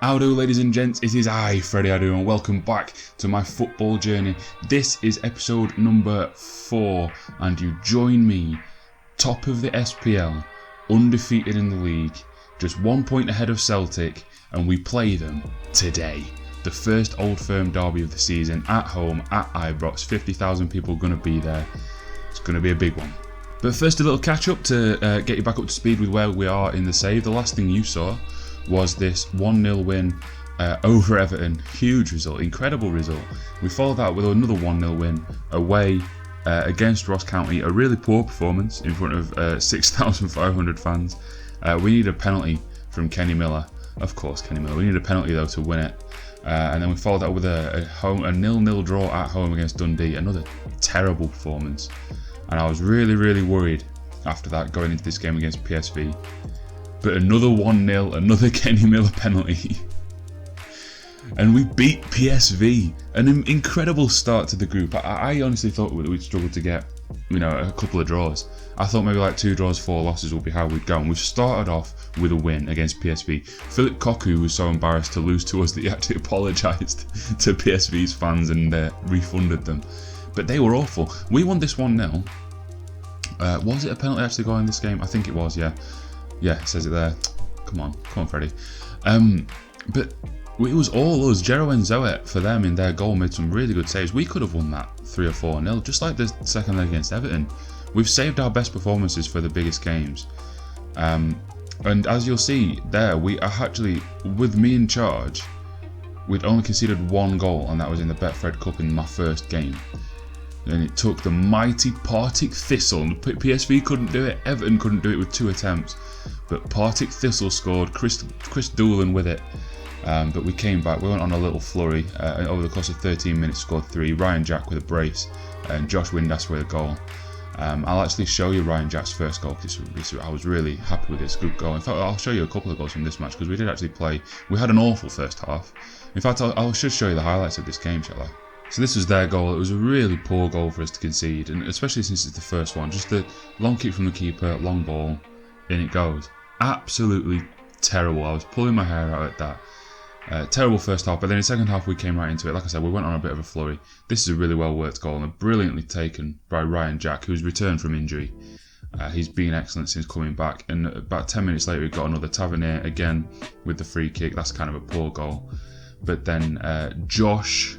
Howdo ladies and gents, it is I, Freddy, and welcome back to my football journey. This is episode number 4 and you join me, top of the SPL, undefeated in the league, just 1 point ahead of Celtic, and we play them today. The first Old Firm derby of the season, at home, at Ibrox, 50,000 people going to be there. It's going to be a big one. But first a little catch up to get you back up to speed with where we are in the save. The last thing you saw was this 1-0 win over Everton. Huge result, incredible result. We followed that with another 1-0 win away against Ross County. A really poor performance in front of 6,500 fans. We need a penalty from Kenny Miller. Of course, Kenny Miller. We need a penalty though to win it. And then we followed that with a 0-0 draw at home against Dundee. Another terrible performance. And I was really worried after that going into this game against PSV. But another 1-0, another Kenny Miller penalty. And we beat PSV. An incredible start to the group. I honestly thought we'd struggle to get, a couple of draws. I thought maybe like 2 draws, 4 losses would be how we'd go. And we've started off with a win against PSV. Philip Cocu was so embarrassed to lose to us that he actually apologised to PSV's fans and refunded them. But they were awful. We won this 1-0. Was it a penalty actually going in this game? I think it was, yeah. Yeah, it says it there. Come on, Freddy. But it was all us. Jero and Zoet for them in their goal made some really good saves. We could have won that 3 or 4-0, just like the second leg against Everton. We've saved our best performances for the biggest games. And as you'll see there, we are actually, with me in charge, we'd only conceded 1 goal, and that was in the Betfred Cup in my first game. And it took the mighty Partick Thistle. PSV couldn't do it, Everton couldn't do it with 2 attempts. But Partick Thistle scored, Chris Doolan with it. But we came back, we went on a little flurry. Over the course of 13 minutes scored 3. Ryan Jack with a brace and Josh Windass with a goal. I'll actually show you Ryan Jack's first goal because I was really happy with this. Good goal. In fact, I'll show you a couple of goals from this match because we did actually play. We had an awful first half. In fact, I should show you the highlights of this game, shall I? So this was their goal. It was a really poor goal for us to concede, and especially since it's the first one. Just the long kick from the keeper, long ball, in it goes. Absolutely terrible. I was pulling my hair out at that. Terrible first half, but then in the second half we came right into it. Like I said, we went on a bit of a flurry. This is a really well worked goal and brilliantly taken by Ryan Jack, who's returned from injury. He's been excellent since coming back, and about 10 minutes later we got another Tavernier again with the free kick. That's kind of a poor goal. But then Josh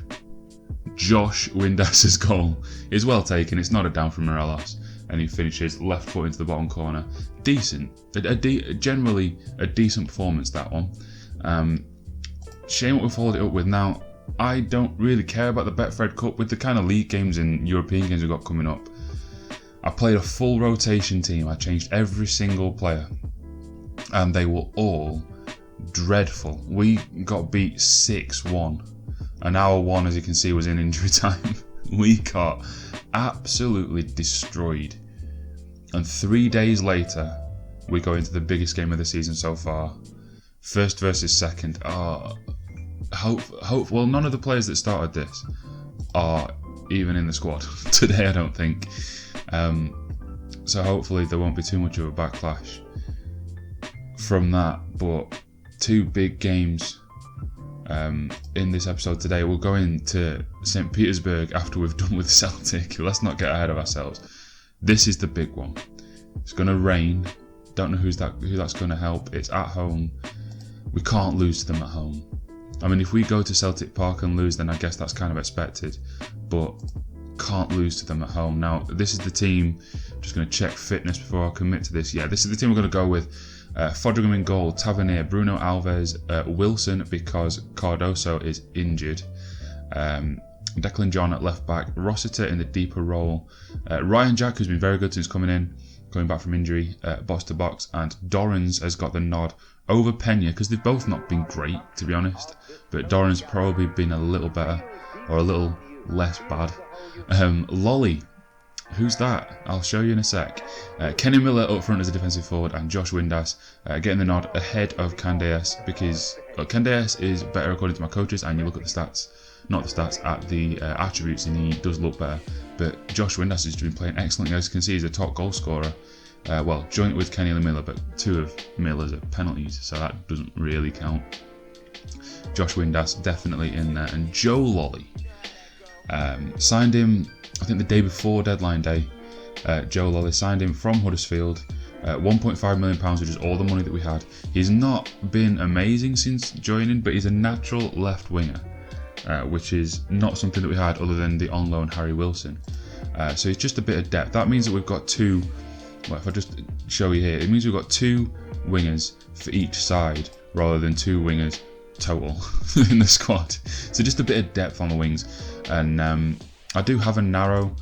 Windass's goal is well taken. It's not a down from Morelos, and he finishes left foot into the bottom corner. Decent, generally a decent performance, that one. Shame what we followed it up with. Now, I don't really care about the Betfred Cup with the kind of league games and European games we've got coming up. I played a full rotation team. I changed every single player, and they were all dreadful. We got beat 6-1. And our 1, as you can see, was in injury time. We got absolutely destroyed. And 3 days later, we go into the biggest game of the season so far. First versus second. Well, none of the players that started this are even in the squad today, I don't think. So hopefully there won't be too much of a backlash from that. But 2 big games in this episode today. We'll go into St. Petersburg after we've done with Celtic. Let's not get ahead of ourselves. This is the big one. It's going to rain. Don't know who that's going to help. It's at home. We can't lose to them at home. I mean, if we go to Celtic Park and lose, then I guess that's kind of expected. But can't lose to them at home. Now, this is the team. I'm just going to check fitness before I commit to this. Yeah, this is the team we're going to go with. Fodringham in goal, Tavernier, Bruno Alves, Wilson because Cardoso is injured, Declan John at left back, Rossiter in the deeper role, Ryan Jack, who's been very good since coming back from injury, box to box, and Dorrans has got the nod over Pena because they've both not been great, to be honest, but Dorrans probably been a little better or a little less bad. Lolly. Who's that? I'll show you in a sec. Kenny Miller up front as a defensive forward and Josh Windass getting the nod ahead of Candeas because Candeas is better according to my coaches, and you look at the stats, not the stats, at the attributes, and he does look better. But Josh Windass has been playing excellently. As you can see, he's a top goal scorer. Joint with Kenny Miller, but 2 of Miller's are penalties, so that doesn't really count. Josh Windass definitely in there. And Joe Lolly. Signed him, I think the day before deadline day. Joe Lolly signed him from Huddersfield. £1.5 million, which is all the money that we had. He's not been amazing since joining, but he's a natural left winger, which is not something that we had other than the on loan Harry Wilson. So it's just a bit of depth. That means that we've got two. Well, if I just show you here, it means we've got two wingers for each side rather than two wingers total in the squad. So just a bit of depth on the wings, and I do have a narrow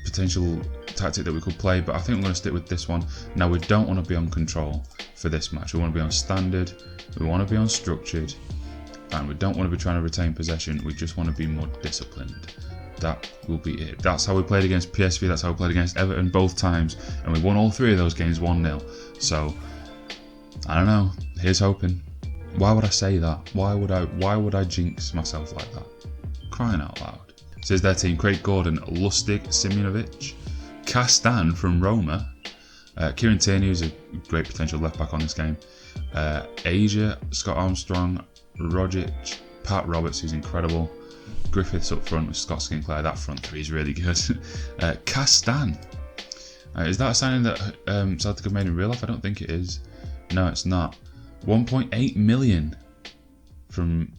potential tactic that we could play, but I think I'm going to stick with this one. Now, we don't want to be on control for this match. We want to be on standard, we want to be on structured, and we don't want to be trying to retain possession. We just want to be more disciplined. That will be it. That's how we played against PSV, that's how we played against Everton both times, and we won all three of those games 1-0. So I don't know, here's hoping. Why would I say that? Why would I jinx myself like that? Crying out loud. Says their team: Craig Gordon, Lustig, Simunovic, Castan from Roma, Kieran Tierney, who's a great potential left back on this game, Asia, Scott Armstrong, Rogic, Pat Roberts, who's incredible, Griffiths up front with Scott Sinclair. That front three is really good. Castan. Is that a signing that Celtic have made in real life? I don't think it is. No, it's not. 1.8 million from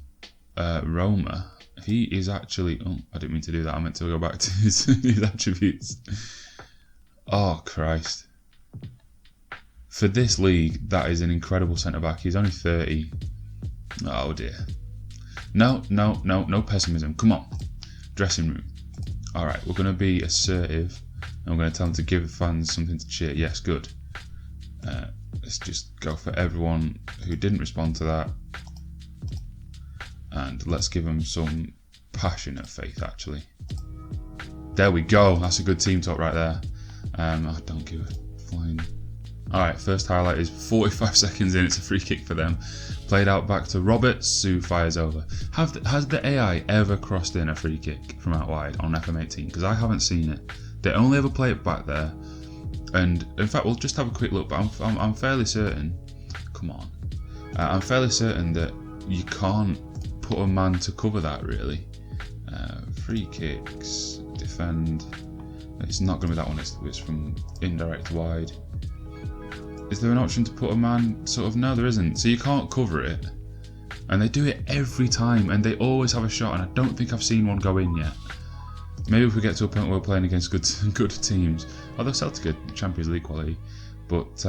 Roma. He is actually... Oh, I didn't mean to do that. I meant to go back to his attributes. Oh, Christ. For this league, that is an incredible centre-back. He's only 30. Oh, dear. No pessimism. Come on. Dressing room. All right, we're going to be assertive. And we're going to tell them to give the fans something to cheer. Yes, good. Let's just go for everyone who didn't respond to that. And let's give them some passionate faith, actually. There we go. That's a good team talk right there. I don't give a flying... Alright, first highlight is 45 seconds in. It's a free kick for them. Played out back to Roberts, who fires over. Has the AI ever crossed in a free kick from out wide on FM18? Because I haven't seen it. They only ever play it back there. And in fact, we'll just have a quick look. But I'm fairly certain... Come on. I'm fairly certain that you can't put a man to cover that, really. Free kicks, defend. It's not going to be that one. It's from indirect wide. Is there an option to put a man sort of? No, there isn't. So you can't cover it. And they do it every time, and they always have a shot, and I don't think I've seen one go in yet. Maybe if we get to a point where we're playing against good teams. Although Celtic are Champions League quality. But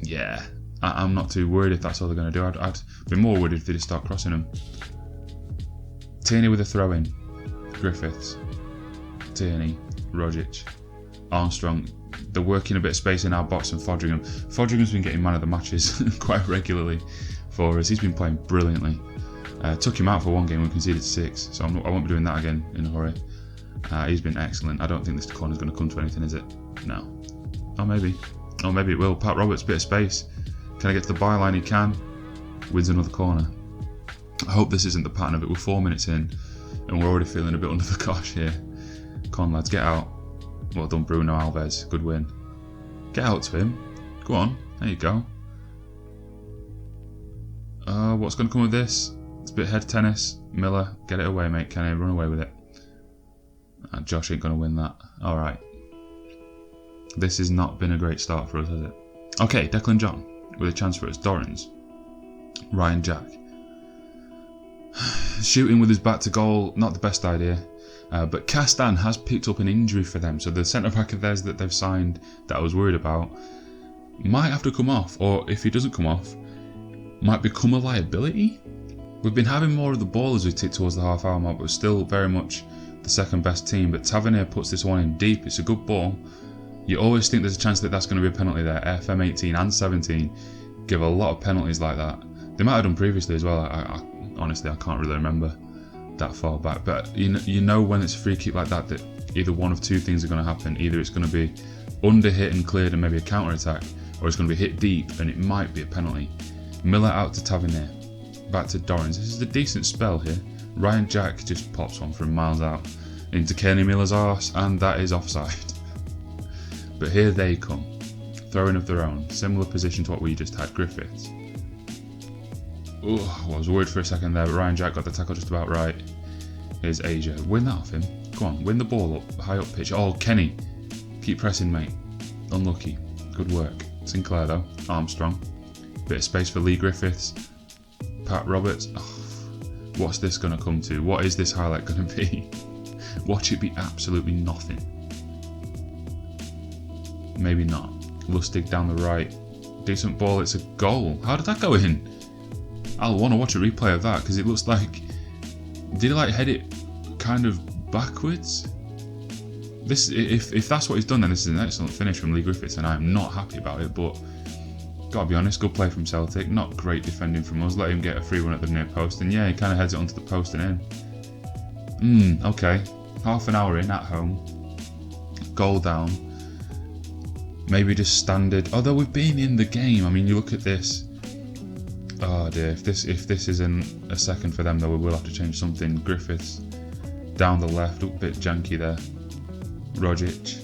yeah, I'm not too worried if that's all they're going to do. I'd be more worried if they just start crossing them. Tierney with a throw in. Griffiths. Tierney. Rogic. Armstrong. They're working a bit of space in our box, and Fodringham. Fodringham's been getting man of the matches quite regularly for us. He's been playing brilliantly. Took him out for one game, we conceded 6, so I won't be doing that again in a hurry. He's been excellent. I don't think this corner's going to come to anything, is it? No. Oh, maybe. Oh, maybe it will. Pat Roberts, bit of space. Can I get to the byline? He can. Wins another corner. I hope this isn't the pattern of it. We're 4 minutes in, and we're already feeling a bit under the cosh here. Come on, lads, get out. Well done, Bruno Alves. Good win. Get out to him. Go on. There you go. What's going to come of this? It's a bit head tennis. Miller, get it away, mate. Can I run away with it? Josh ain't going to win that. Alright. This has not been a great start for us, has it? Okay, Declan John with a chance for us. Dorrans. Ryan Jack. Shooting with his back to goal, not the best idea. But Castan has picked up an injury for them, so the centre-back of theirs that they've signed that I was worried about might have to come off, or if he doesn't come off, might become a liability. We've been having more of the ball as we tick towards the half-hour mark, but we're still very much the second best team. But Tavernier puts this one in deep. It's a good ball. You always think there's a chance that that's going to be a penalty there. FM 18 and 17 give a lot of penalties like that. They might have done previously as well. Honestly, I can't really remember that far back. But you know when it's a free kick like that either one of two things are going to happen. Either it's going to be under hit and cleared and maybe a counter attack, or it's going to be hit deep and it might be a penalty. Miller out to Tavernier. Back to Dorrans. This is a decent spell here. Ryan Jack just pops one from miles out into Kenny Miller's arse, and that is offside. But here they come. Throwing of their own. Similar position to what we just had. Griffiths. Oh, I was worried for a second there, but Ryan Jack got the tackle just about right. Here's Asia. Win that off him. Come on, win the ball up, high up pitch. Oh, Kenny. Keep pressing, mate. Unlucky. Good work. Sinclair, though. Armstrong. Bit of space for Lee Griffiths. Pat Roberts. Oh, what's this going to come to? What is this highlight going to be? Watch it be absolutely nothing. Maybe not. Lustig down the right. Decent ball. It's a goal. How did that go in? I'll want to watch a replay of that because it looks like... Did he like head it kind of backwards? This, if that's what he's done, then this is an excellent finish from Lee Griffiths, and I'm not happy about it. But gotta be honest, good play from Celtic. Not great defending from us. Let him get a free one at the near post, and yeah, he kind of heads it onto the post and in. Okay, half an hour in at home, goal down. Maybe just standard. Although we've been in the game. I mean, you look at this. Oh dear, if this isn't a second for them, though, we will have to change something. Griffiths down the left, a bit janky there. Rogic,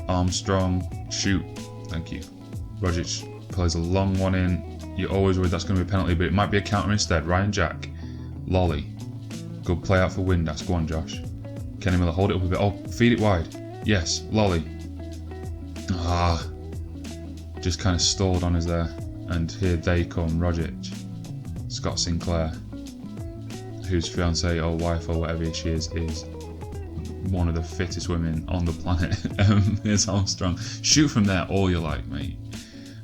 Armstrong, shoot. Thank you. Rogic plays a long one in. You're always worried that's going to be a penalty, but it might be a counter instead. Ryan Jack, Lolly, good play out for Windass. Go on, Josh. Kenny Miller, hold it up a bit. Oh, feed it wide. Yes, Lolly. Just kind of stalled on us there. And here they come, Rogic, Scott Sinclair, whose fiance or wife or whatever she is one of the fittest women on the planet. Here's Armstrong. Shoot from there all you like, mate.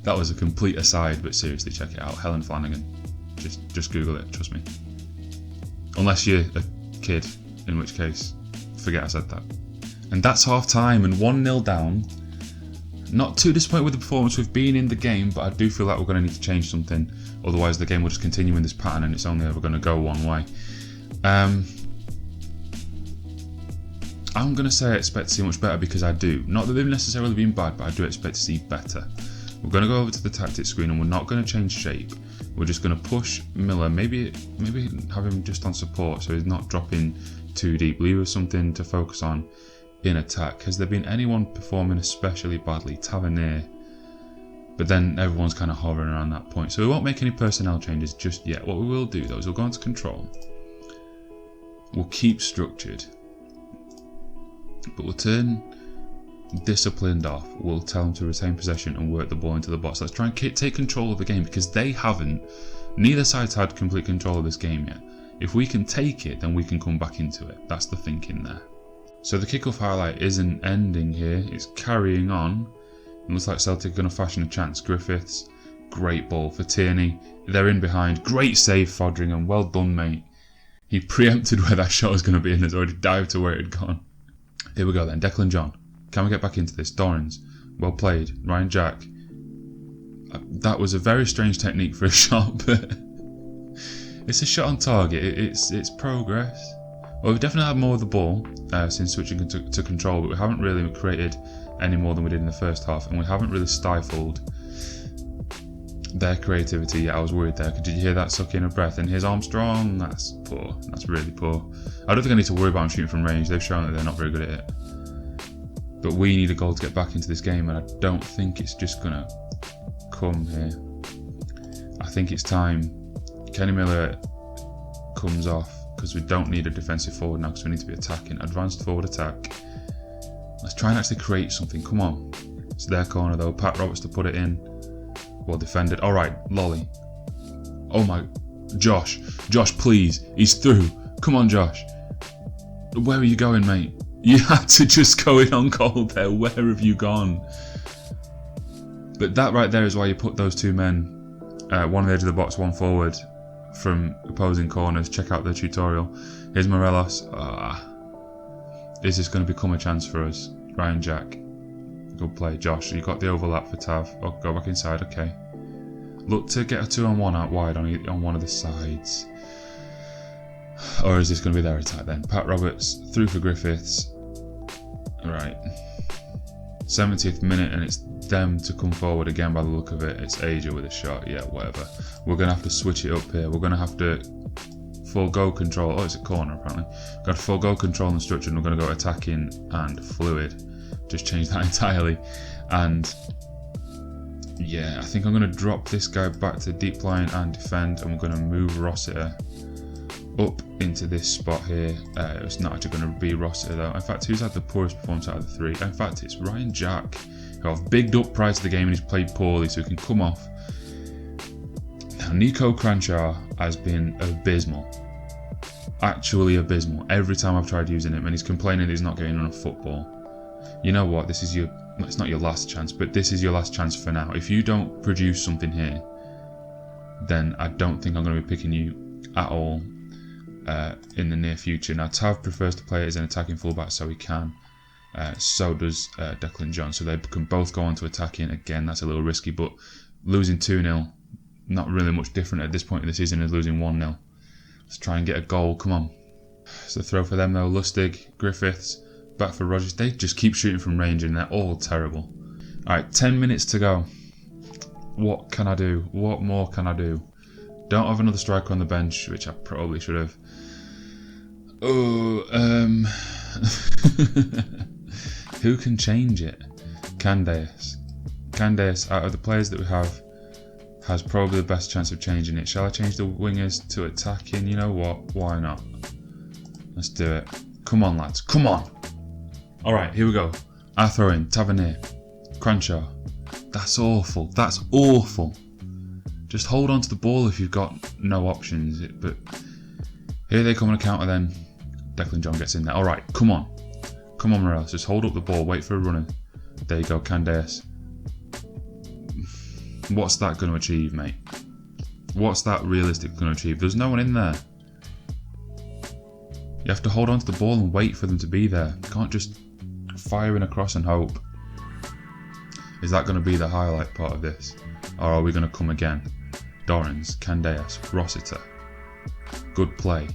That was a complete aside, but seriously, check it out. Helen Flanagan. Just Google it, trust me. Unless you're a kid, in which case, forget I said that. And that's half time and 1-0 down. Not too disappointed with the performance. We've been in the game, but I do feel like we're going to need to change something. Otherwise, the game will just continue in this pattern and it's only ever going to go one way. I'm going to say I expect to see much better because I do. Not that they've necessarily been bad, but I do expect to see better. We're going to go over to the tactics screen and we're not going to change shape. We're just going to push Miller, maybe have him just on support so he's not dropping too deep. Leave us something to focus on in attack. Has there been anyone performing especially badly? Tavernier. But then everyone's kind of hovering around that point. So we won't make any personnel changes just yet. What we will do though is we'll go into control. We'll keep structured. But we'll turn disciplined off. We'll tell them to retain possession and work the ball into the box. Let's try and take control of the game because they haven't. Neither side's had complete control of this game yet. If we can take it, then we can come back into it. That's the thinking there. So the kickoff highlight isn't ending here. It's carrying on. It looks like Celtic are going to fashion a chance. Griffiths, great ball for Tierney. They're in behind. Great save, Fodringham. Well done, mate. He preempted where that shot was going to be and has already dived to where it had gone. Here we go then. Declan John. Can we get back into this? Dorrans. Well played. Ryan Jack. That was a very strange technique for a shot, but it's a shot on target. It's progress. Well, we've definitely had more of the ball since switching to control, but we haven't really created any more than we did in the first half, and we haven't really stifled their creativity yet. I was worried there. Did you hear that suck in a breath? And here's Armstrong. That's poor. That's really poor. I don't think I need to worry about them shooting from range. They've shown that they're not very good at it. But we need a goal to get back into this game, and I don't think it's just going to come here. I think it's time. Kenny Miller comes off because we don't need a defensive forward now because we need to be attacking. Advanced forward attack. Let's try and actually create something. Come on. It's their corner though. Pat Roberts to put it in. Well defended. Alright, Lolly. Oh my... Josh, please. He's through. Come on, Josh. Where are you going, mate? You had to just go in on goal there. Where have you gone? But that right there is why you put those two men, one on the edge of the box, one forward from opposing corners. Check out the tutorial. Here's Morelos. Is this going to become a chance for us? Ryan Jack. Good play. Josh, you got the overlap for Tav. Oh, go back inside. Okay. Look to get a 2-on-1 out wide on one of the sides. Or is this going to be their attack then? Pat Roberts through for Griffiths. Right. 70th minute and it's them to come forward again by the look of it. It's Asia with a shot. Yeah, whatever. We're going to have to switch it up here. We're going to have to forego control. Oh, it's a corner apparently. We've got to forego control and structure and we're going to go attacking and fluid. Just change that entirely. And Yeah, I think I'm going to drop this guy back to deep line and defend, and we're going to move Rossiter up into this spot here. It's not actually going to be Rossiter though. In fact, who's had the poorest performance out of the three? In fact, it's Ryan Jack, who I've bigged up prior to the game and he's played poorly, so he can come off. Now, Nico Cranshaw has been abysmal. Actually abysmal. Every time I've tried using him, and he's complaining he's not getting enough football. You know what? This is it's not your last chance, but this is your last chance for now. If you don't produce something here, then I don't think I'm going to be picking you at all in the near future. Now, Tav prefers to play as an attacking fullback, so he can. So does Declan John, so they can both go on to attacking. Again, that's a little risky, but losing 2-0, not really much different at this point of the season as losing 1-0. Let's try and get a goal, come on. It's a throw for them though. Lustig, Griffiths, back for Rodgers. They just keep shooting from range and they're all terrible. Alright, 10 minutes to go. What can I do? What more can I do? Don't have another striker on the bench, which I probably should have. Who can change it? Candace. Candace, out of the players that we have, has probably the best chance of changing it. Shall I change the wingers to attacking? You know what? Why not? Let's do it. Come on, lads. Come on. Alright, here we go. I throw in Tavernier. Cranshaw. That's awful. That's awful. Just hold on to the ball if you've got no options. But here they come on a counter then. Declan John gets in there. Alright, come on. Come on, Morales. Just hold up the ball. Wait for a runner. There you go, Candace. What's that going to achieve, mate? What's that realistic going to achieve? There's no one in there. You have to hold on to the ball and wait for them to be there. You can't just fire in across and hope. Is that going to be the highlight part of this? Or are we going to come again? Dorrans, Candeas, Rossiter. Good play.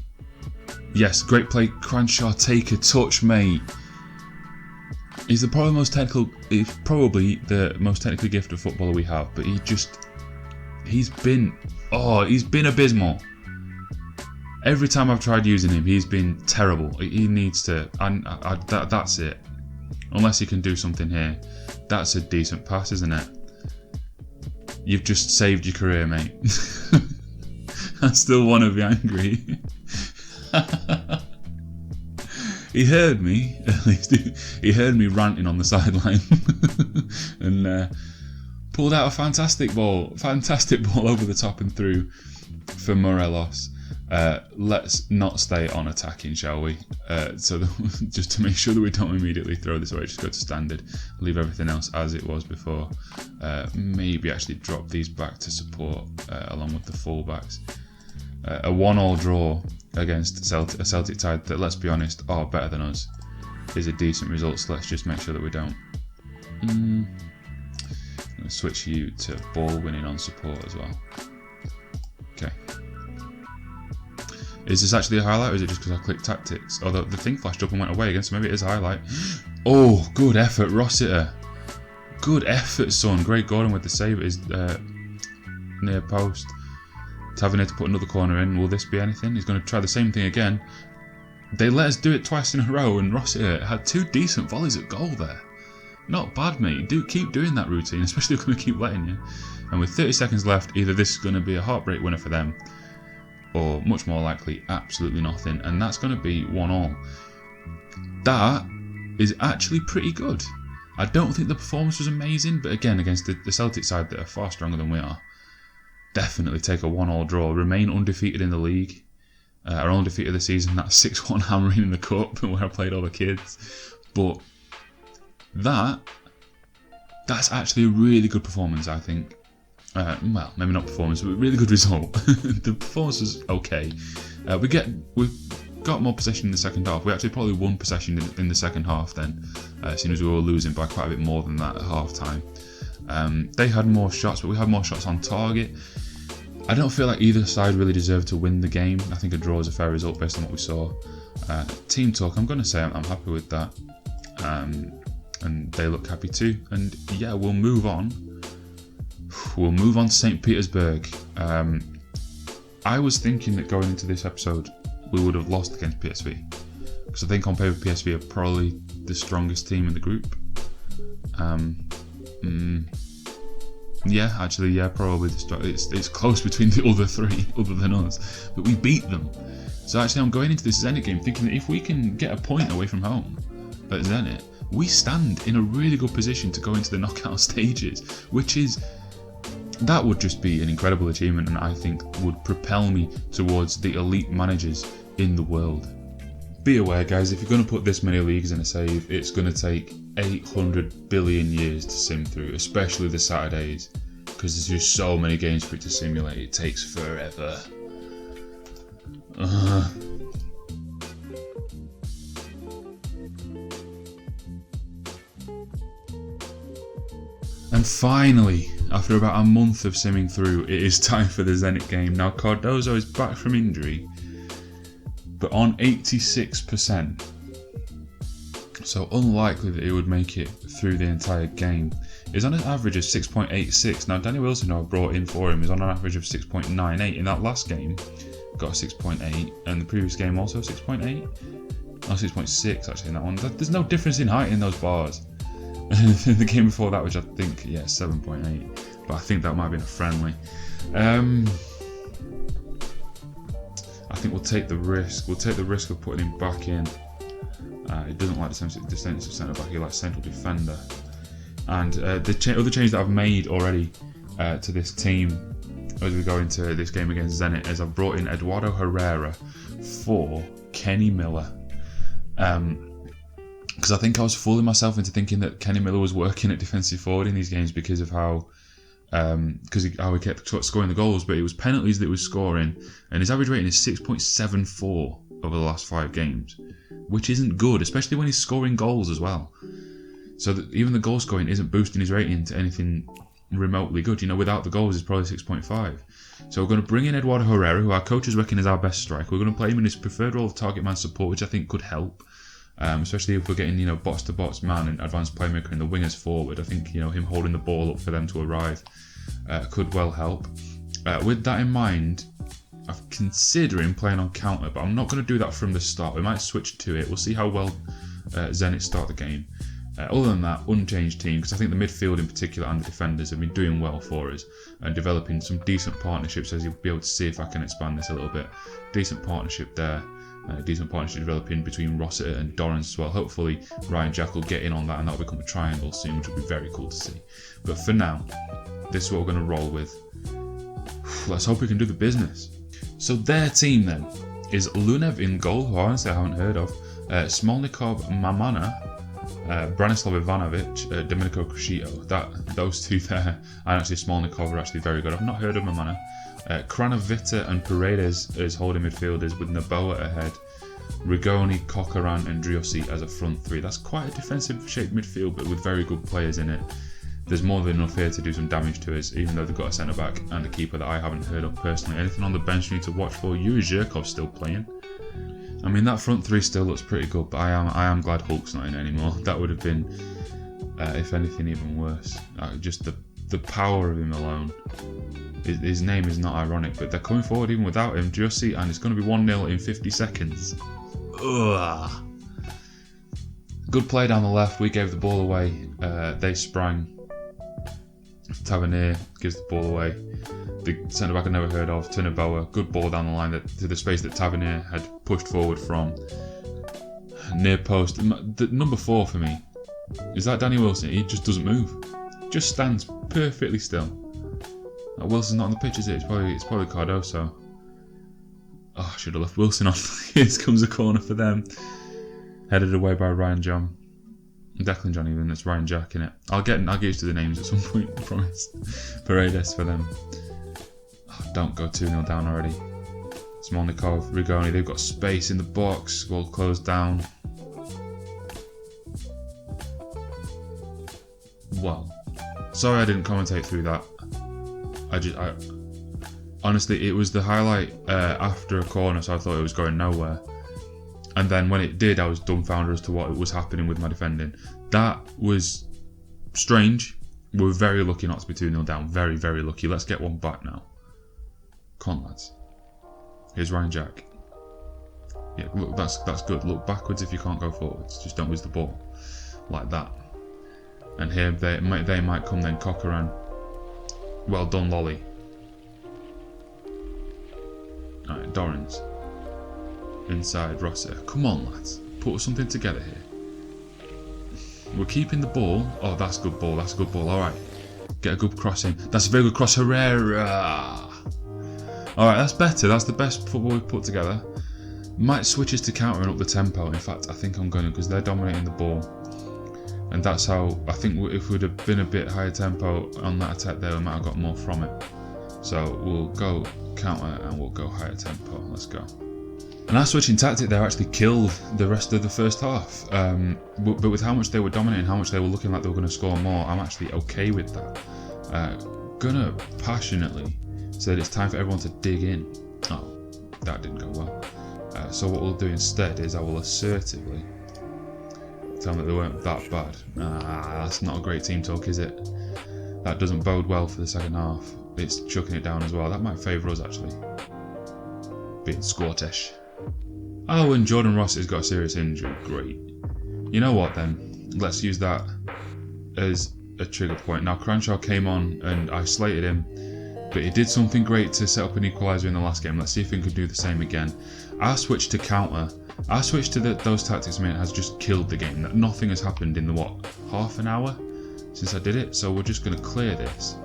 Yes, great play. Cranshaw, take a touch, mate. He's probably the most technically gifted footballer we have, but he's been abysmal. Every time I've tried using him, he's been terrible. He needs to, that's it. Unless he can do something here. That's a decent pass, isn't it? You've just saved your career, mate. I still want to be angry. He heard me, at least he heard me ranting on the sideline and pulled out a fantastic ball over the top and through for Morelos. Let's not stay on attacking, shall we? Just to make sure that we don't immediately throw this away, just go to standard, leave everything else as it was before. Maybe actually drop these back to support along with the fullbacks. A 1-1 draw against a Celtic side that, let's be honest, are better than us, is a decent result, so let's just make sure that we don't. I'm going to switch you to ball winning on support as well. Okay. Is this actually a highlight, or is it just because I clicked tactics? Although the thing flashed up and went away again, so maybe it is a highlight. Oh, good effort, Rossiter. Good effort, son. Great Gordon with the save at his near post. Tavernier to put another corner in. Will this be anything? He's going to try the same thing again. They let us do it twice in a row, and Rossiter had 2 decent volleys at goal there. Not bad, mate. Do keep doing that routine, especially if we're going to keep letting you. And with 30 seconds left, either this is going to be a heartbreak winner for them, or much more likely, absolutely nothing. And that's going to be 1-1. That is actually pretty good. I don't think the performance was amazing, but again, against the Celtic side that are far stronger than we are, definitely take a 1-1 draw, remain undefeated in the league. Our only defeat of the season, that's 6-1 hammering in the cup where I played all the kids. But that's actually a really good performance, I think. Well, maybe not performance, but really good result. The performance was okay. We've got more possession in the second half. We actually probably won possession in the second half then, seeing as we were losing by quite a bit more than that at half time. They had more shots, but we had more shots on target. I don't feel like either side really deserved to win the game. I think a draw is a fair result based on what we saw. Team talk, I'm going to say I'm happy with that. And they look happy too. And yeah, we'll move on. We'll move on to St. Petersburg. I was thinking that going into this episode, we would have lost against PSV. Because I think on paper PSV are probably the strongest team in the group. Yeah, actually, yeah, probably it's close between the other three, other than us, but we beat them. So actually, I'm going into this Zenit game thinking that if we can get a point away from home at Zenit, we stand in a really good position to go into the knockout stages, that would just be an incredible achievement, and I think would propel me towards the elite managers in the world. Be aware, guys, if you're going to put this many leagues in a save, it's going to take 800 billion years to sim through, especially the Saturdays, because there's just so many games for it to simulate. It takes forever. And finally, after about a month of simming through, it is time for the Zenit game. Now, Cardozo is back from injury, but on 86%. So unlikely that he would make it through the entire game. He's on an average of 6.86. Now, Danny Wilson, who I brought in for him, is on an average of 6.98. In that last game, got a 6.8, and the previous game also 6.8. Oh, 6.6 actually in that one. There's no difference in height in those bars. The game before that, which I think, 7.8, but I think that might have been a friendly. I think we'll take the risk. We'll take the risk of putting him back in. He doesn't like the defensive centre back. He likes central defender. And the other change that I've made already to this team as we go into this game against Zenit is I've brought in Eduardo Herrera for Kenny Miller. Because I think I was fooling myself into thinking that Kenny Miller was working at defensive forward in these games because of how he kept scoring the goals, but it was penalties that he was scoring, and his average rating is 6.74 over the last 5 games, which isn't good, especially when he's scoring goals as well. So that even the goal scoring isn't boosting his rating to anything remotely good. Without the goals, it's probably 6.5. So we're going to bring in Eduardo Herrera, who our coaches reckon is our best striker. We're going to play him in his preferred role of target man support, which I think could help. Especially if we're getting, box-to-box man and advanced playmaker in the wingers forward. I think, him holding the ball up for them to arrive could well help. With that in mind, I'm considering playing on counter, but I'm not going to do that from the start. We might switch to it. We'll see how well Zenit start the game. Other than that, unchanged team, because I think the midfield in particular and the defenders have been doing well for us and developing some decent partnerships, as you'll be able to see if I can expand this a little bit. Decent partnership there. Decent partnership developing between Rossiter and Dorrance as well. Hopefully Ryan Jack will get in on that and that'll become a triangle soon, which will be very cool to see. But for now, this is what we're going to roll with. Let's hope we can do the business. So their team then is Lunev in goal, who honestly I haven't heard of, Smolnikov, Mamana, Branislav Ivanovic, Domenico Crescito. Those two there, and actually Smolnikov are actually very good. I've not heard of Mamana. Kranovita and Paredes as holding midfielders with Naboa ahead, Rigoni, Coquelin and Driussi as a front three. That's quite a defensive shaped midfield, but with very good players in it. There's more than enough here to do some damage to us, even though they've got a centre back and a keeper that I haven't heard of personally. Anything on the bench you need to watch for? Yuri Zhirkov's still playing. I mean, that front three still looks pretty good, but I am glad Hulk's not in it anymore. That would have been, if anything, even worse. Just the power of him alone. His name is not ironic, but they're coming forward even without him. Driussi, and it's going to be 1-0 in 50 seconds. Ugh. Good play down the left. We gave the ball away. They sprang. Tavernier gives the ball away. The centre back I never heard of, Tinaboa. Good ball down the line to the space that Tavernier had pushed forward from. Near post. The number 4 for me is that Danny Wilson. He just doesn't move. Just stands perfectly still. Wilson's not on the pitch, is it? It's probably Cardoso. Oh, I should have left Wilson on. Here comes a corner for them. Headed away by Ryan John. Declan John even, that's Ryan Jack in it. I'll get used to the names at some point, I promise. Paredes for them. Oh, don't go 2-0 down already. Smolnikov, Rigoni, they've got space in the box. Well closed down. Well, sorry I didn't commentate through that. Honestly, it was the highlight after a corner, so I thought it was going nowhere. And then when it did, I was dumbfounded as to what was happening with my defending. That was strange. We were very lucky not to be 2-0 down. Very, very lucky. Let's get one back now. Come on, lads. Here's Ryan Jack. Yeah, look, that's good. Look backwards if you can't go forwards. Just don't lose the ball. Like that. And here they might come then. Coquelin Well done, Lolly. Alright, Dorrans. Inside Rosser. Come on, lads. Put something together here. We're keeping the ball. Oh, that's a good ball. That's a good ball. Alright. Get a good cross in. That's a very good cross. Herrera. Alright, that's better. That's the best football we've put together. Might switch us to countering up the tempo. In fact, I think I'm going to, because they're dominating the ball. And that's how, I think if we'd have been a bit higher tempo on that attack there, we might have got more from it. So we'll go counter and we'll go higher tempo. Let's go. And our switching tactic there actually killed the rest of the first half. But with how much they were dominating, how much they were looking like they were going to score more, I'm actually okay with that. Gonna passionately say that it's time for everyone to dig in. Oh, that didn't go well. So what we'll do instead is I will assertively tell them that they weren't that bad. That's not a great team talk, is it? That doesn't bode well for the second half. It's chucking it down as well. That might favour us actually. Being Scottish. Oh, and Jordan Ross has got a serious injury. Great. You know what then? Let's use that as a trigger point. Now Cranshaw came on and I slated him, but he did something great to set up an equaliser in the last game. Let's see if he can do the same again. Our switch to counter, our switch to those tactics, has just killed the game. Nothing has happened in the, what, half an hour since I did it? So we're just going to clear this.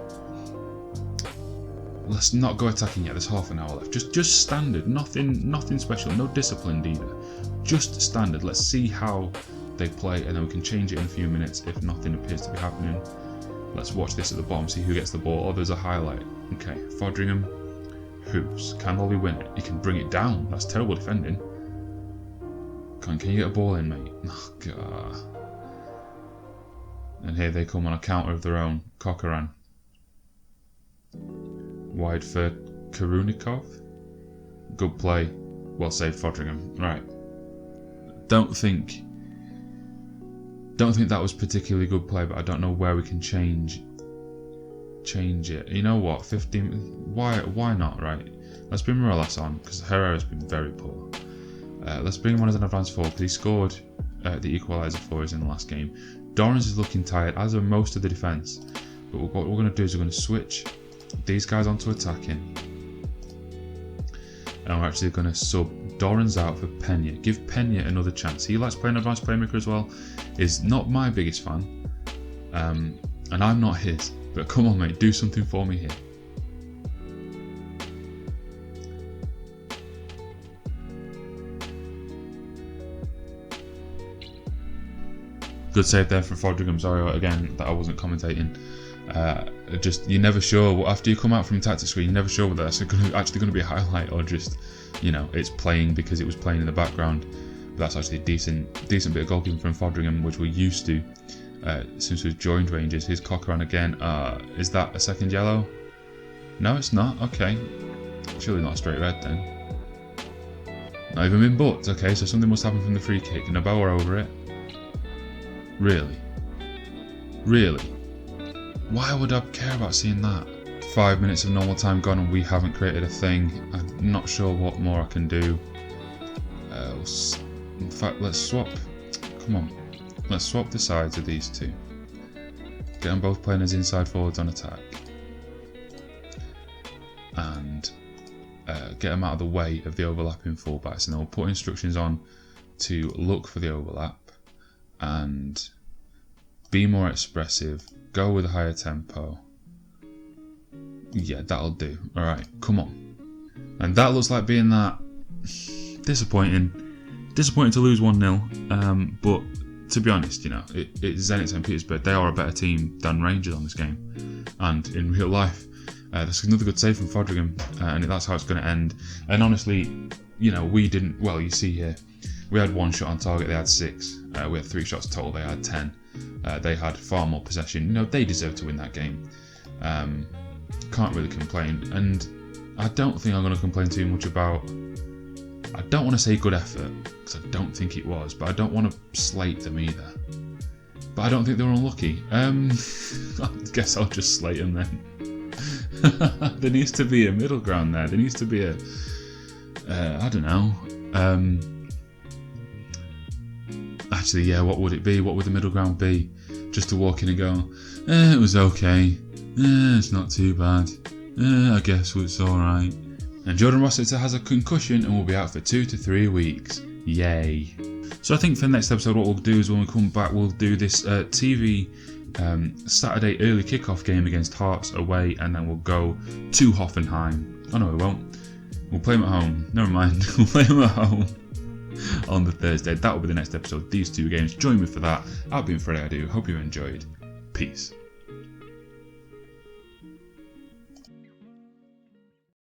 Let's not go attacking yet, there's half an hour left. Just standard, nothing special, no disciplined either. Just standard. Let's see how they play and then we can change it in a few minutes if nothing appears to be happening. Let's watch this at the bottom, see who gets the ball. Oh, there's a highlight. Okay, Fodringham. Hoops. Can Lolly win it? He can bring it down. That's terrible defending. Can you get a ball in, mate? Oh, God. And here they come on a counter of their own. Cochran. Wide for Karunikov. Good play. Well saved, Fodringham. Right. Don't think that was particularly good play, but I don't know where we can change it. You know what? 15. Why not? Right. Let's bring Morales on because Herrera's been very poor. Let's bring him on as an advanced forward because he scored the equaliser for us in the last game. Dorrans is looking tired, as are most of the defence. But what we're going to do is we're going to switch these guys onto attacking, and we're actually going to sub Dorrans out for Pena. Give Pena another chance. He likes playing advanced playmaker as well. Is not my biggest fan, and I'm not his. But come on, mate, do something for me here. Good save there from Fodringham. Sorry again that I wasn't commentating. Just, you're never sure after you come out from tactics screen, you're never sure whether that's actually going to be a highlight or just, you know, it's playing because it was playing in the background. But that's actually a decent bit of goalkeeping from Fodringham, which we're used to since we've joined Rangers. Here's Cochran again. Is that a second yellow? No, it's not. Okay, surely not a straight red then. Not even been booked. Okay, so something must happen from the free kick. Naboa over it. Really? Why would I care about seeing that? 5 minutes of normal time gone and we haven't created a thing. I'm not sure what more I can do. In fact, let's swap. Come on. Let's swap the sides of these two. Get them both playing as inside forwards on attack. And get them out of the way of the overlapping fullbacks. And then we'll put instructions on to look for the overlap and be more expressive. Go with a higher tempo. Yeah, that'll do. Alright, come on. And that looks like being that disappointing. Disappointing to lose 1-0. But to be honest, you know, it's Zenit St. Petersburg. They are a better team than Rangers on this game. And in real life, that's another good save from Fodringham. And that's how it's going to end. And honestly, you know, we didn't... Well, you see here, we had 1 shot on target. They had 6. We had 3 shots total. They had 10. They had far more possession. You know, they deserve to win that game. Can't really complain. And I don't think I'm going to complain too much about... I don't want to say good effort, because I don't think it was, but I don't want to slate them either. But I don't think they were unlucky. I guess I'll just slate them then. There needs to be a middle ground there. There needs to be a... I don't know. Actually, yeah, what would it be? What would the middle ground be? just to walk in and go, it was okay, it's not too bad, I guess it's alright. And Jordan Rossiter has a concussion and will be out for 2 to 3 weeks. Yay. So I think for the next episode what we'll do is when we come back we'll do this TV Saturday early kickoff game against Hearts away, and then we'll go to Hoffenheim. Oh no, we won't. We'll play them at home. Never mind. We'll play them at home on the Thursday. That will be the next episode. These 2 games. Join me for that. I've been Freddy. I do. Hope you enjoyed. Peace.